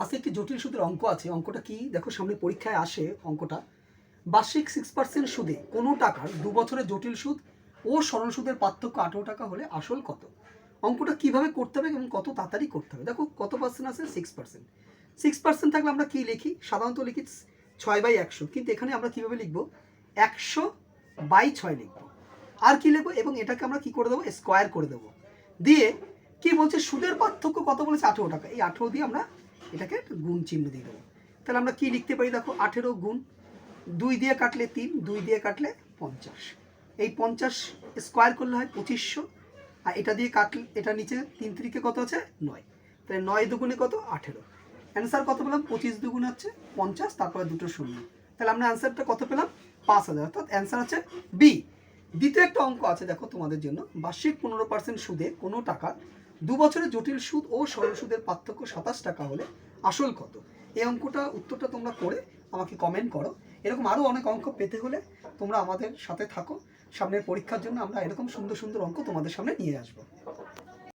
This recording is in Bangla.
আজকে একটি জটিল সুদের অঙ্ক আছে। অঙ্কটা কি দেখো, সামনে পরীক্ষায় আসে অঙ্কটা। বার্ষিক 6% সুদে কোনো টাকার 2 বছরের জটিল সুদ ও সরল সুদের পার্থক্য 18 টাকা হলে আসল কত? অঙ্কটা কিভাবে করতে হবে এবং কত তাড়াতাড়ি করতে হবে? দেখো কত পার্সেন্ট আছে? 6%। 6% থাকলে আমরা কি লিখি? সাধারণত লিখি 6/100, কিন্তু এখানে আমরা কিভাবে লিখবো? 100/6 লিখবো। আর কি লিখবো? এবং এটাকে আমরা কি করে দেবো? স্কোয়ার করে দেবো। দিয়ে কি বলছে? সুদের পার্থক্য কত বলেছে? 18 টাকা। এই 18 দিয়ে আমরা এটাকে একটা গুণ চিহ্ন দিয়ে দেবো। তাহলে আমরা কি লিখতে পারি? দেখো 18 গুণ 2 দিয়ে কাটলে 3, 2 দিয়ে কাটলে 50। এই 50 স্কোয়ার করলে হয় 2500। আর এটা দিয়ে কাটলে, এটা নিচে 3 3 কত আছে? 9। তাহলে 9 দুগুণে কত? 18। অ্যান্সার কত পেলাম? 25 দুগুণে হচ্ছে 50, তারপরে দুটো শূন্য। তাহলে আমরা অ্যান্সারটা কত পেলাম? 5000। অর্থাৎ অ্যান্সার হচ্ছে বি। দ্বিতীয় একটা অঙ্ক আছে দেখো তোমাদের জন্য। বার্ষিক 15% সুদে কোনো টাকার 2 বছরের জটিল সুদ ও সরল সুদের পার্থক্য 27 টাকা হলে আসল কত? এই অঙ্কটা উত্তরটা তোমরা করে আমাকে কমেন্ট করো। এরকম আরও অনেক অঙ্ক পেতে হলে তোমরা আমাদের সাথে থাকো। সামনের পরীক্ষার জন্য আমরা এরকম সুন্দর সুন্দর অঙ্ক তোমাদের সামনে নিয়ে আসবো।